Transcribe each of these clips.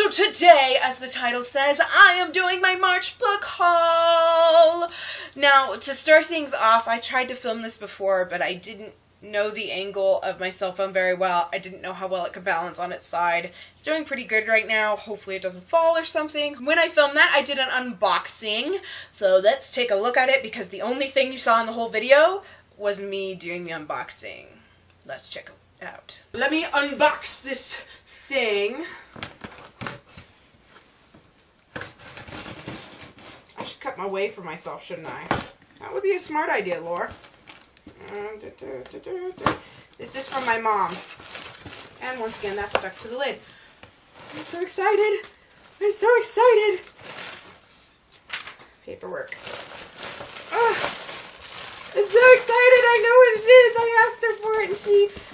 So today, as the title says, I am doing my March book haul! Now, to start things off, I tried to film this before, but I didn't know the angle of my cell phone very well. I didn't know how well it could balance on its side. It's doing pretty good right now. Hopefully it doesn't fall or something. When I filmed that, I did an unboxing. So let's take a look at it because the only thing you saw in the whole video was me doing the unboxing. Let's check it out. Let me unbox this thing. I should cut my way for myself, shouldn't I? That would be a smart idea, Laura. This is from my mom. And once again, that's stuck to the lid. I'm so excited. I'm so excited. Paperwork. Oh, I'm so excited. I know what it is. I asked her for it and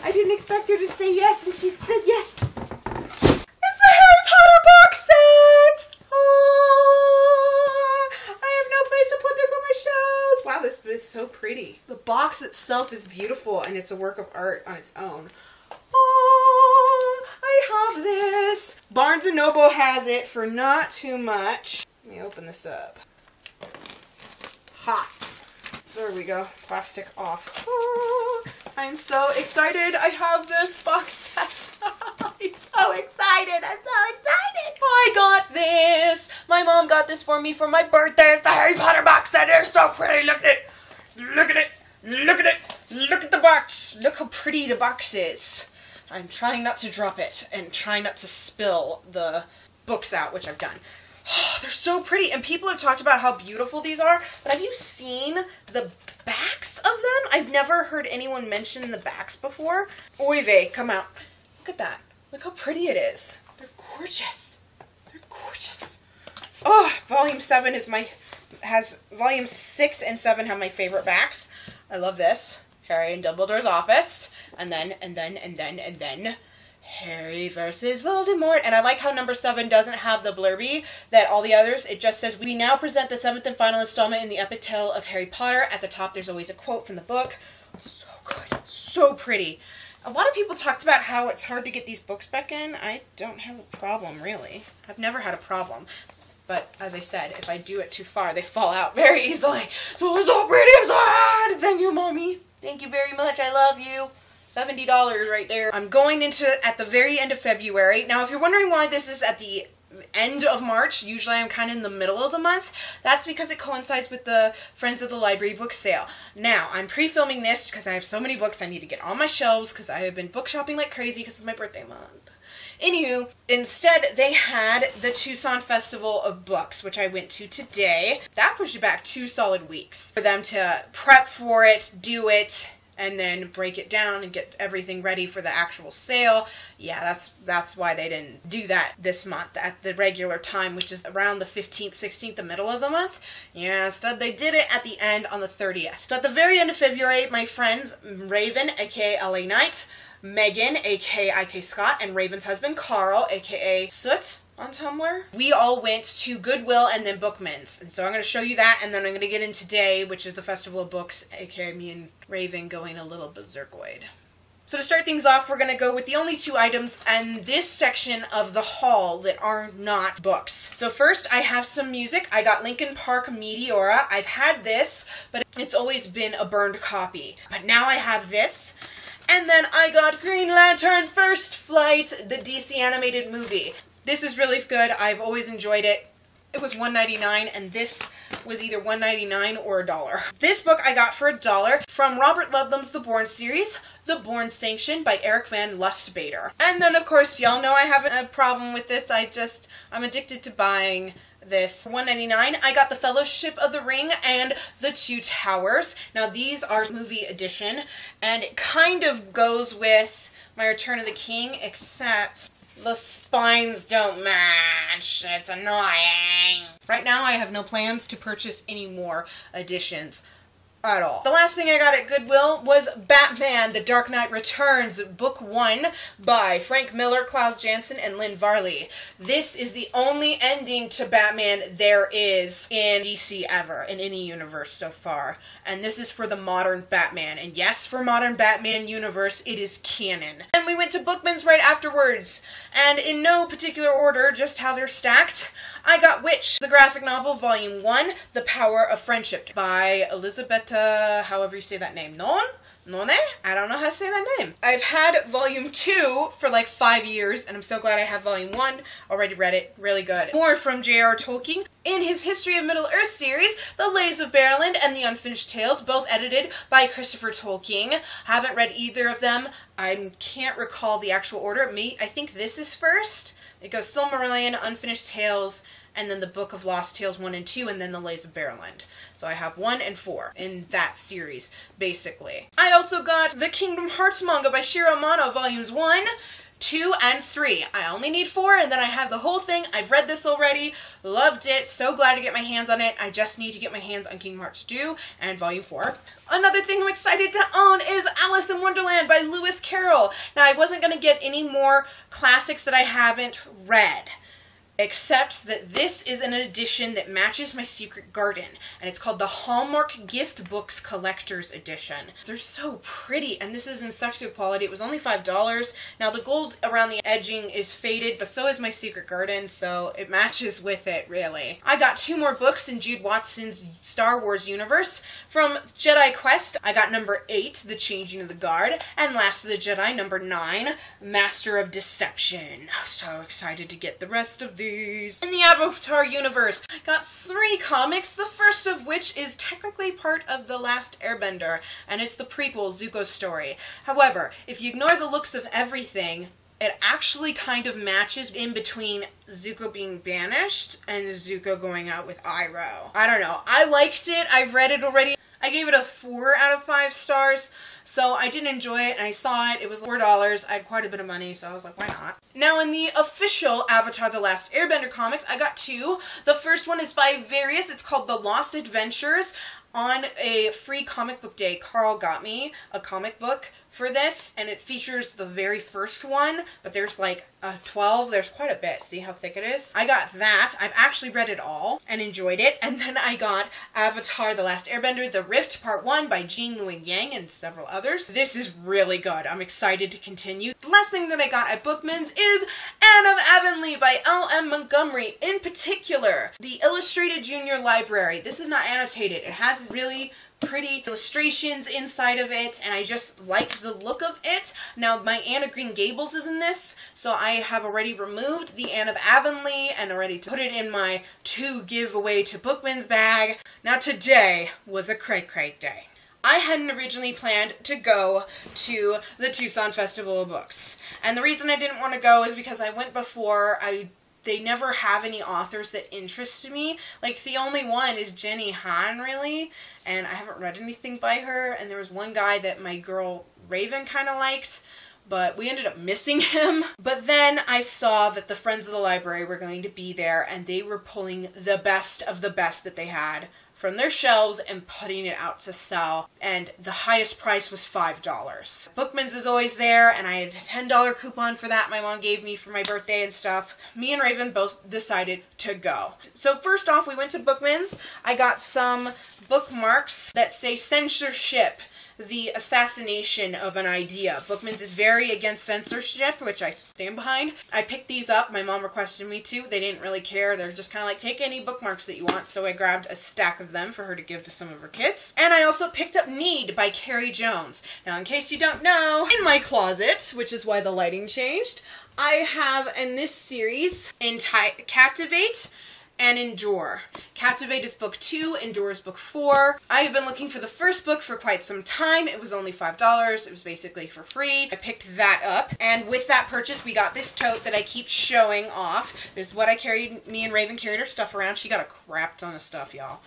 I didn't expect her to say yes and she said yes. It's the Harry Potter box set. Oh, I have no place to put this on my shelves. Wow, this is so pretty. The box itself is beautiful and it's a work of art on its own. Oh, I have this. Barnes & Noble has it for not too much. Let me open this up. Ha! There we go. Plastic off. Oh, I'm so excited. I have this box set. I'm so excited. I'm so excited. I got this. My mom got this for me for my birthday. It's the Harry Potter box set. It's so pretty. Look at it. Look at it. Look at it. Look at the box. Look how pretty the box is. I'm trying not to drop it and trying not to spill the books out, which I've done. Oh, they're so pretty, and people have talked about how beautiful these are, but have you seen the backs of them? I've never heard anyone mention the backs before. Oy vey, come out. Look at that. Look how pretty it is. They're gorgeous. They're gorgeous. Oh, volume 7 is volume 6 and 7 have my favorite backs. I love this. Harry in Dumbledore's office, and then Harry versus Voldemort. And I like how number 7 doesn't have the blurby that all the others. It just says, we now present the 7th and final installment in the epic tale of Harry Potter. At the top, there's always a quote from the book. So good. So pretty. A lot of people talked about how it's hard to get these books back in. I don't have a problem, really. I've never had a problem. But, as I said, if I do it too far, they fall out very easily. So it's so pretty. I'm so hard. Thank you, Mommy. Thank you very much. I love you. $70 right there. I'm going into at the very end of February. Now, if you're wondering why this is at the end of March, usually I'm kind of in the middle of the month. That's because it coincides with the Friends of the Library book sale. Now, I'm pre-filming this because I have so many books I need to get on my shelves because I have been book shopping like crazy because it's my birthday month. Anywho, instead they had the Tucson Festival of Books, which I went to today. That pushed it back 2 solid weeks for them to prep for it, do it, and then break it down and get everything ready for the actual sale. Yeah, that's why they didn't do that this month at the regular time, which is around the 15th, 16th, the middle of the month. Yeah, instead they did it at the end on the 30th. So at the very end of February, my friends Raven, aka LA Knight, Megan, aka IK Scott, and Raven's husband Carl, aka Soot on Tumblr, we all went to Goodwill and then Bookman's. And so I'm going to show you that, and then I'm going to get in today, which is the Festival of Books, aka me and Raven going a little berserkoid. So to start things off, we're going to go with the only 2 items in this section of the haul that are not books. So first, I have some music. I got Linkin Park Meteora. I've had this, but it's always been a burned copy. But now I have this. And then I got Green Lantern First Flight, the DC animated movie. This is really good. I've always enjoyed it. It was $1.99 and this was either $1.99 or $1. This book I got for $1 from Robert Ludlum's The Bourne series, The Bourne Sanction by Eric Van Lustbader. And then of course y'all know I have a problem with this. I'm addicted to buying this. For $1.99, I got The Fellowship of the Ring and The Two Towers. Now these are movie edition, and it kind of goes with my Return of the King, except the spines don't match. It's annoying. Right now I have no plans to purchase any more editions. at all. The last thing I got at Goodwill was Batman: The Dark Knight Returns, Book 1 by Frank Miller, Klaus Janson, and Lynn Varley. This is the only ending to Batman there is in DC ever, in any universe so far. And this is for the modern Batman. And yes, for modern Batman universe, it is canon. And we went to Bookman's right afterwards. And in no particular order, just how they're stacked, I got Witch, the graphic novel, Volume 1, The Power of Friendship, by Elisabetta, however you say that name, None? I don't know how to say that name. I've had Volume 2 for like 5 years, and I'm so glad I have Volume 1. Already read it. Really good. More from J.R. Tolkien. In his History of Middle-earth series, The Lays of Bearland and The Unfinished Tales, both edited by Christopher Tolkien. Haven't read either of them. I can't recall the actual order. I think this is first. It goes Silmarillion, Unfinished Tales, and then the Book of Lost Tales 1 and 2, and then The Lays of Bearland. So I have 1 and 4 in that series, basically. I also got the Kingdom Hearts manga by Shiro Amano, Volumes 1, 2, and 3. I only need 4, and then I have the whole thing. I've read this already, loved it, so glad to get my hands on it. I just need to get my hands on Kingdom Hearts 2 and Volume 4. Another thing I'm excited to own is Alice in Wonderland by Lewis Carroll. Now, I wasn't going to get any more classics that I haven't read, except that this is an edition that matches my secret garden, and it's called the Hallmark Gift Books Collector's Edition. They're so pretty, and this is in such good quality. It was only $5. Now, the gold around the edging is faded, but so is my secret garden, so it matches with it, really. I got 2 more books in Jude Watson's Star Wars universe. From Jedi Quest, I got number 8, The Changing of the Guard, and Last of the Jedi, number 9, Master of Deception. So excited to get the rest of these. In the Avatar universe, I got 3 comics, the first of which is technically part of The Last Airbender, and it's the prequel, Zuko's story. However, if you ignore the looks of everything, it actually kind of matches in between Zuko being banished and Zuko going out with Iroh. I don't know. I liked it. I've read it already. I gave it a 4 out of 5 stars, so I did enjoy it, and I saw it. It was $4. I had quite a bit of money, so I was like, why not? Now, in the official Avatar: The Last Airbender comics, I got 2. The first one is by Various. It's called The Lost Adventures. On a free comic book day, Carl got me a comic book for this, and it features the very first one, but there's like 12, there's quite a bit. See how thick it is? I got that. I've actually read it all and enjoyed it, and then I got Avatar: The Last Airbender, The Rift Part 1 by Jean Lewin Yang and several others. This is really good. I'm excited to continue. The last thing that I got at Bookman's is Anne of Avonlea by L.M. Montgomery. In particular, the Illustrated Junior Library. This is not annotated. It has really pretty illustrations inside of it, and I just like the look of it. Now, my Anne of Green Gables is in this, so I have already removed the Anne of Avonlea and already put it in my to give away to Bookman's bag. Now, today was a cray-cray day. I hadn't originally planned to go to the Tucson Festival of Books, and the reason I didn't want to go is because I went before. They never have any authors that interest me. Like, the only one is Jenny Han, really, and I haven't read anything by her, and there was one guy that my girl Raven kind of likes, but we ended up missing him. But then I saw that the Friends of the Library were going to be there, and they were pulling the best of the best that they had from their shelves and putting it out to sell, and the highest price was $5. Bookman's is always there, and I had a $10 coupon for that my mom gave me for my birthday and stuff. Me and Raven both decided to go. So first off, we went to Bookman's. I got some bookmarks that say censorship, the assassination of an idea. Bookman's is very against censorship, which I stand behind. I picked these up. My mom requested me to. They didn't really care. They're just kind of like, take any bookmarks that you want. So I grabbed a stack of them for her to give to some of her kids. And I also picked up Need by Carrie Jones. Now, in case you don't know, in my closet, which is why the lighting changed, I have in this series Captivate and Endure. Captivate is book 2, Endure is book 4. I have been looking for the first book for quite some time. It was only $5. It was basically for free. I picked that up, and with that purchase, we got this tote that I keep showing off. This is what I carried. Me and Raven carried her stuff around. She got a crap ton of stuff, y'all.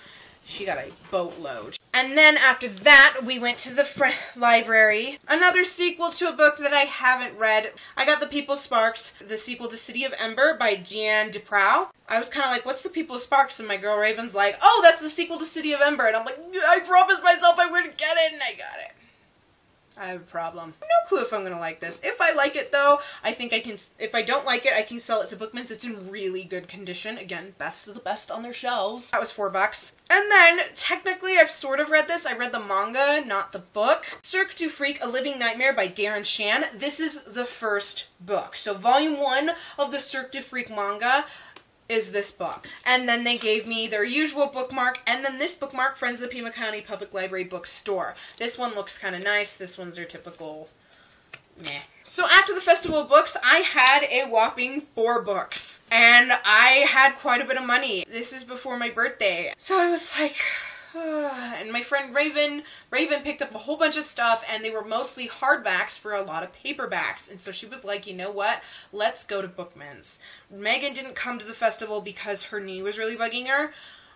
She got a boatload. And then after that, we went to the library. Another sequel to a book that I haven't read. I got The People's Sparks, the sequel to City of Ember by Jeanne Duprow. I was kind of like, what's The People's Sparks? And my girl Raven's like, oh, that's the sequel to City of Ember. And I'm like, I promised myself I wouldn't get it, and I got it. I have a problem. No clue if I'm gonna like this. If I like it though, I think I can, if I don't like it, I can sell it to Bookman's. It's in really good condition. Again, best of the best on their shelves. That was $4. And then, technically, I've sort of read this. I read the manga, not the book. Cirque du Freak, A Living Nightmare by Darren Shan. This is the first book. So volume 1 of the Cirque du Freak manga is this book. And then they gave me their usual bookmark, and then this bookmark, Friends of the Pima County Public Library Bookstore. This one looks kind of nice. This one's their typical meh. So after the Festival of Books, I had a whopping 4 books. And I had quite a bit of money. This is before my birthday. So I was like, and my friend Raven picked up a whole bunch of stuff, and they were mostly hardbacks for a lot of paperbacks. And so she was like, you know what? Let's go to Bookman's. Megan didn't come to the festival because her knee was really bugging her.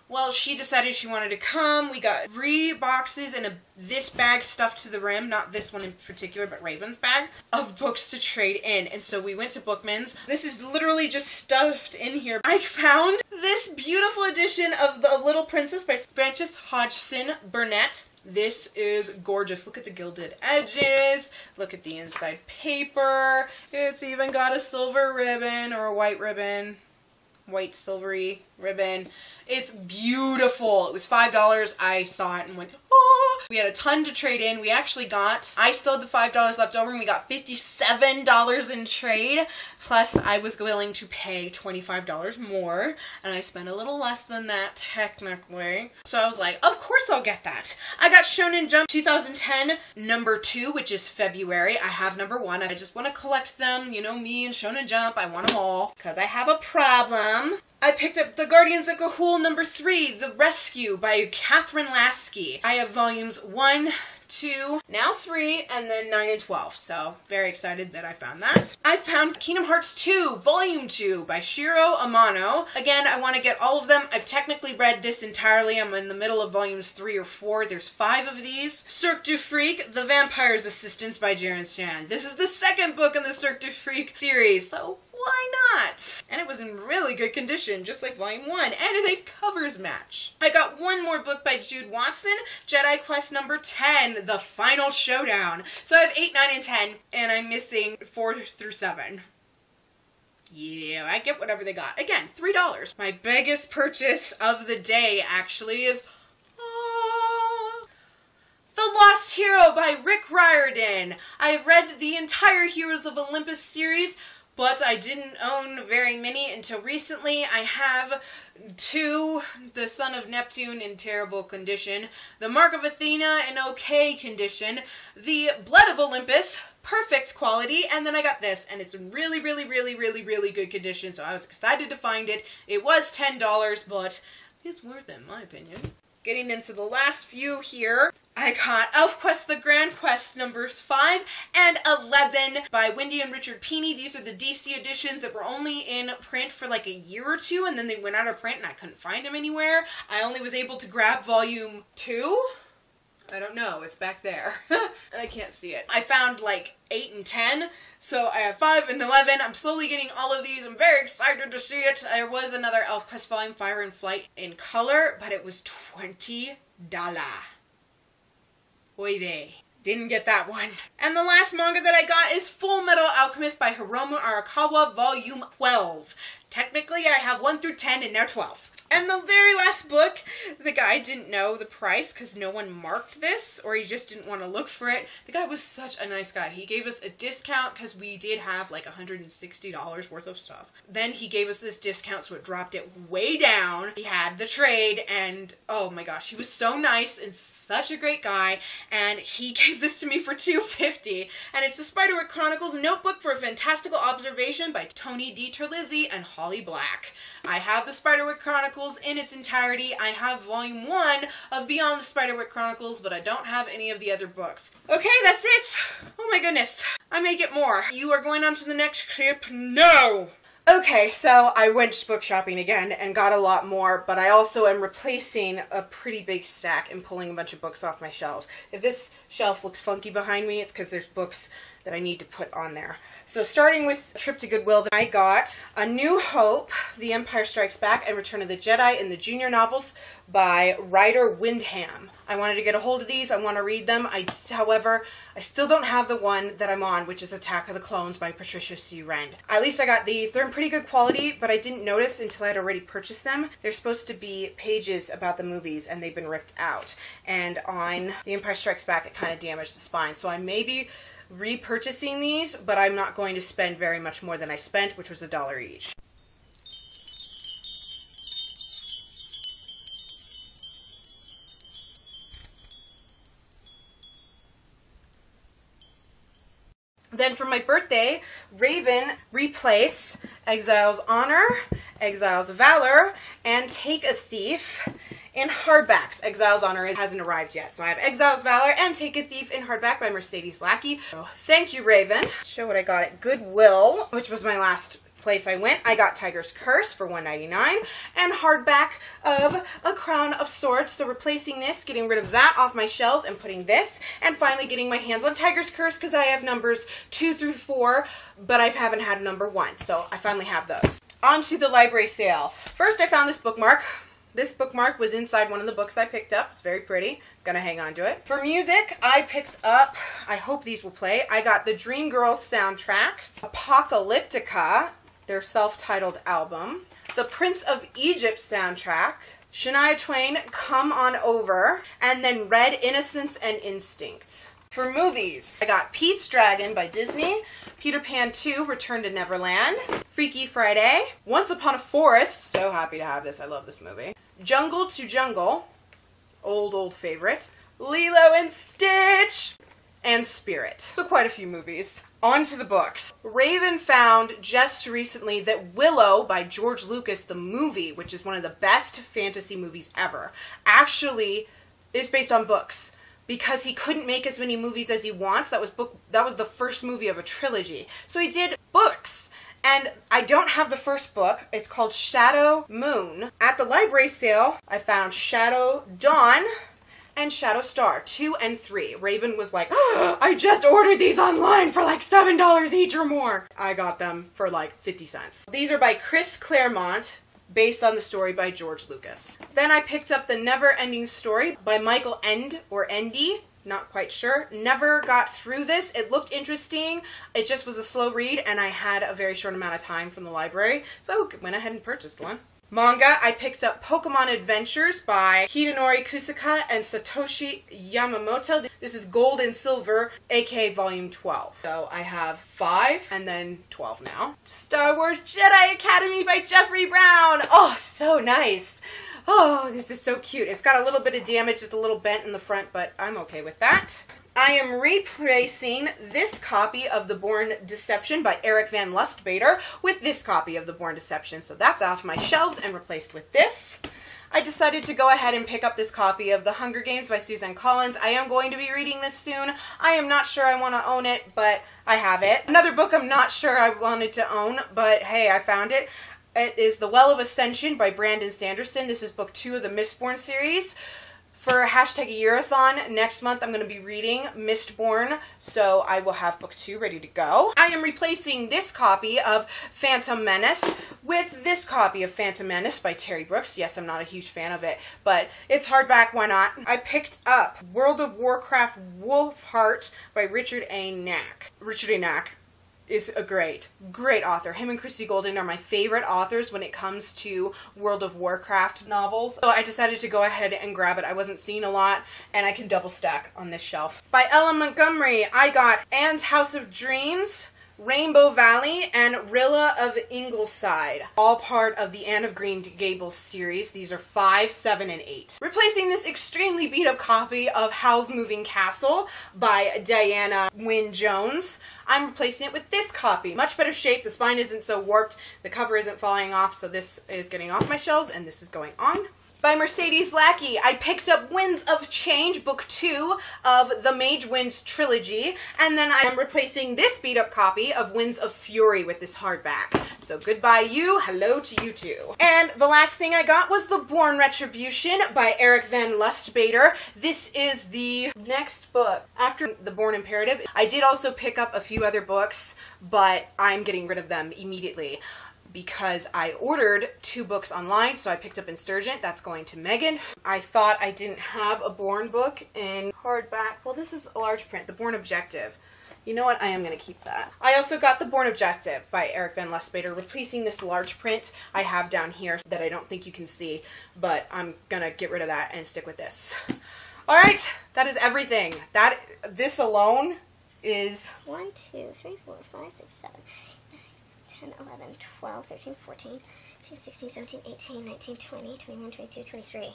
Well, she decided she wanted to come. We got 3 boxes and this bag stuffed to the rim, not this one in particular, but Raven's bag, of books to trade in. And so we went to Bookman's. This is literally just stuffed in here. I found this beautiful edition of The Little Princess by Frances Hodgson Burnett. This is gorgeous. Look at the gilded edges. Look at the inside paper. It's even got a silver ribbon or a white ribbon. White silvery ribbon. It's beautiful. It was $5. I saw it and went, oh! We had a ton to trade in. We actually got, I still had the $5 left over, and we got $57 in trade. Plus, I was willing to pay $25 more, and I spent a little less than that, technically. So I was like, of course I'll get that. I got Shonen Jump 2010 number 2, which is February. I have number 1. I just want to collect them. You know me and Shonen Jump. I want them all, because I have a problem. I picked up The Guardians of Ga'Hoole number 3, The Rescue by Catherine Lasky. I have volumes 1, 2, now 3, and then 9 and 12. So, very excited that I found that. I found Kingdom Hearts 2, Volume 2 by Shiro Amano. Again, I want to get all of them. I've technically read this entirely. I'm in the middle of volumes 3 or 4. There's 5 of these. Cirque du Freak, The Vampire's Assistant by Darren Shan. This is the second book in the Cirque du Freak series, so why not? And it was in really good condition, just like volume 1, and they covers match. I got one more book by Jude Watson, Jedi Quest number 10, The Final Showdown. So I have 8, 9, and 10, and I'm missing 4 through 7. Yeah, I get whatever they got. Again, $3. My biggest purchase of the day, actually, is The Lost Hero by Rick Riordan. I've read the entire Heroes of Olympus series, but I didn't own very many until recently. I have 2, The Son of Neptune in terrible condition, The Mark of Athena in okay condition, The Blood of Olympus, perfect quality, and then I got this, and it's in really, really, really, really, really good condition, so I was excited to find it. It was $10, but it's worth it in my opinion. Getting into the last few here, I got ElfQuest The Grand Quest numbers 5 and 11 by Wendy and Richard Pini. These are the DC editions that were only in print for like a year or 2, and then they went out of print and I couldn't find them anywhere. I only was able to grab volume 2. I don't know, it's back there. I can't see it. I found like 8 and 10. So I have 5 and 11. I'm slowly getting all of these. I'm very excited to see it. There was another ElfQuest volume, Fire and Flight in color, but it was $20. Oy vey. Didn't get that one. And the last manga that I got is Full Metal Alchemist by Hiromu Arakawa, volume 12. Technically, I have 1 through 10 and now 12. And the very last book, the guy didn't know the price because no one marked this, or he just didn't want to look for it. The guy was such a nice guy. He gave us a discount because we did have like $160 worth of stuff. Then he gave us this discount, so it dropped it way down. He had the trade, and oh my gosh, he was so nice and such a great guy, and he gave this to me for $2.50. And it's the Spiderwick Chronicles Notebook for a Fantastical Observation by Tony D. Terlizzi and Holly Black. I have the Spiderwick Chronicles in its entirety. I have volume 1 of Beyond the Spiderwick Chronicles, but I don't have any of the other books. Okay, that's it. Oh my goodness. I may get more. You are going on to the next clip? No! Okay, so I went book shopping again and got a lot more, but I also am replacing a pretty big stack and pulling a bunch of books off my shelves. If this shelf looks funky behind me, it's because there's books that I need to put on there. So starting with a trip to Goodwill, I got A New Hope, The Empire Strikes Back, and Return of the Jedi in the junior novels by Ryder Windham. I wanted to get a hold of these. I want to read them. However, I still don't have the one that I'm on, which is Attack of the Clones by Patricia C. Wren. At least I got these. They're in pretty good quality, but I didn't notice until I'd already purchased them. They're supposed to be pages about the movies, and they've been ripped out. And on The Empire Strikes Back, it kind of damaged the spine. So I may be repurchasing these, but I'm not going to spend very much more than I spent, which was $1 each. Then for my birthday, Raven replace Exile's Honor, Exile's Valor, and Take a Thief in hardbacks. Exile's Honor hasn't arrived yet. So I have Exile's Valor and Take a Thief in hardback by Mercedes Lackey. So thank you, Raven. Show what I got at Goodwill, which was my last place I went. I got Tiger's Curse for $1.99 and hardback of A Crown of Swords. So replacing this, getting rid of that off my shelves and putting this, and finally getting my hands on Tiger's Curse because I have numbers 2 through 4, but I haven't had number 1. So I finally have those. On to the library sale. First I found this bookmark. This bookmark was inside one of the books I picked up. It's very pretty. Gonna hang on to it. For music, I picked up, I hope these will play, I got the Dreamgirls soundtrack, Apocalyptica, their self-titled album, the Prince of Egypt soundtrack, Shania Twain, Come On Over, and then Red Innocence and Instinct. For movies, I got Pete's Dragon by Disney, Peter Pan 2, Return to Neverland, Freaky Friday, Once Upon a Forest, so happy to have this, I love this movie, Jungle to Jungle, old favorite, Lilo and Stitch, and Spirit. So quite a few movies. On to the books. Raven found just recently that Willow by George Lucas, the movie, which is one of the best fantasy movies ever, actually is based on books. Because he couldn't make as many movies as he wants. That was the first movie of a trilogy. So he did books. And I don't have the first book. It's called Shadow Moon. At the library sale, I found Shadow Dawn and Shadow Star 2 and 3. Raven was like, oh, I just ordered these online for like $7 each or more. I got them for like 50 cents. These are by Chris Claremont, based on the story by George Lucas. Then I picked up The Never-Ending Story by Michael End or Endy. Not quite sure. Never got through this. It looked interesting. It just was a slow read and I had a very short amount of time from the library. So I went ahead and purchased one. Manga, I picked up Pokemon Adventures by Hidenori Kusaka and Satoshi Yamamoto. This is Gold and Silver, aka Volume 12. So I have 5 and then 12 now. Star Wars Jedi Academy by Jeffrey Brown. Oh, so nice. Oh, this is so cute. It's got a little bit of damage. It's a little bent in the front, but I'm okay with that. I am replacing this copy of The Bourne Deception by Eric Van Lustbader with this copy of The Bourne Deception. So that's off my shelves and replaced with this. I decided to go ahead and pick up this copy of The Hunger Games by Suzanne Collins. I am going to be reading this soon. I am not sure I want to own it, but I have it. Another book I'm not sure I wanted to own, but hey, I found it. It is The Well of Ascension by Brandon Sanderson. This is book 2 of the Mistborn series. For hashtag a yearathon, next month I'm going to be reading Mistborn, so I will have book 2 ready to go. I am replacing this copy of Phantom Menace with this copy of Phantom Menace by Terry Brooks. Yes, I'm not a huge fan of it, but it's hardback, why not? I picked up World of Warcraft Wolfheart by Richard A. Knack. Richard A. Knack is a great author. Him and Christy Golden are my favorite authors when it comes to World of Warcraft novels. So I decided to go ahead and grab it. I wasn't seeing a lot, and I can double stack on this shelf. By Ella Montgomery, I got Anne's House of Dreams, Rainbow Valley, and Rilla of Ingleside. All part of the Anne of Green Gables series. These are 5, 7, and 8. Replacing this extremely beat up copy of Howl's Moving Castle by Diana Wynne Jones, I'm replacing it with this copy. Much better shape, the spine isn't so warped, the cover isn't falling off, so this is getting off my shelves and this is going on. by Mercedes Lackey. I picked up Winds of Change, book 2 of the Mage Winds trilogy, and then I am replacing this beat up copy of Winds of Fury with this hardback. So goodbye you, hello to you too. And the last thing I got was The Born Retribution by Eric Van Lustbader. This is the next book after The Born Imperative. I did also pick up a few other books, but I'm getting rid of them immediately because I ordered 2 books online. So I picked up Insurgent, that's going to Megan. I thought I didn't have a Born book in hardback. Well, this is a large print, The Born Objective. You know what? I am going to keep that. I also got The Born Objective by Eric Van Lustbader, replacing this large print I have down here that I don't think you can see, but I'm going to get rid of that and stick with this. All right, that is everything. This alone is 1, 2, 3, 4, 5, 6, 7, 9, 10, 11, 12, 13, 14, 15, 16, 17, 18, 19, 20, 21, 22, 23.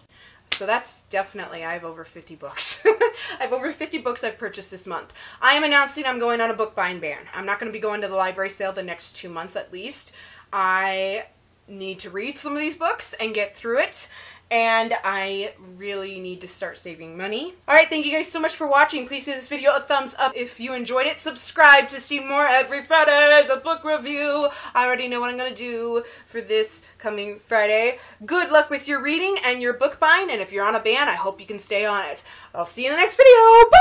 So that's definitely, I have over 50 books. I have over 50 books I've purchased this month. I am announcing I'm going on a book buying ban. I'm not going to be going to the library sale the next 2 months at least. I need to read some of these books and get through it. And I really need to start saving money. Alright, thank you guys so much for watching. Please give this video a thumbs up if you enjoyed it. Subscribe to see more every Friday as a book review. I already know what I'm going to do for this coming Friday. Good luck with your reading and your book buying. And if you're on a ban, I hope you can stay on it. I'll see you in the next video. Bye!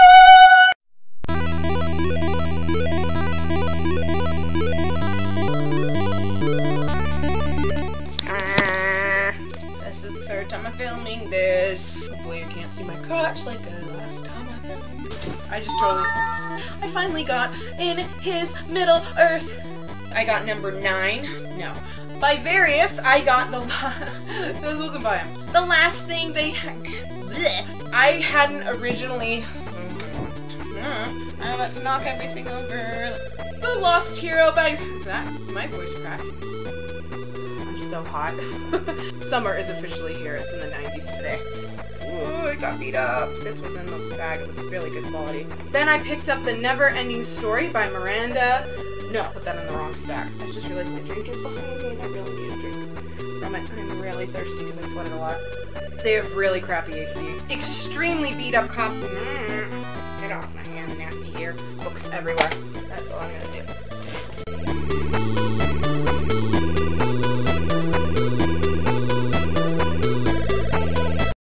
Time I'm filming this. Hopefully you can't see my crotch like the last time I filmed. I finally got in his Middle Earth. I got number 9. No. By Various, I got the this wasn't by him. The last thing they I hadn't originally I'm about to knock everything over. The Lost Hero by my voice cracked. So hot. Summer is officially here. It's in the 90s today. Ooh, it got beat up. This was in the bag. It was really good quality. Then I picked up The Never Ending Story by Miranda. No, put that in the wrong stack. I just realized my drink is behind me and I really need drinks. I'm really thirsty because I sweated a lot. They have really crappy AC. Extremely beat up copy. Get off my hand, nasty hair. Books everywhere. That's all I'm gonna do.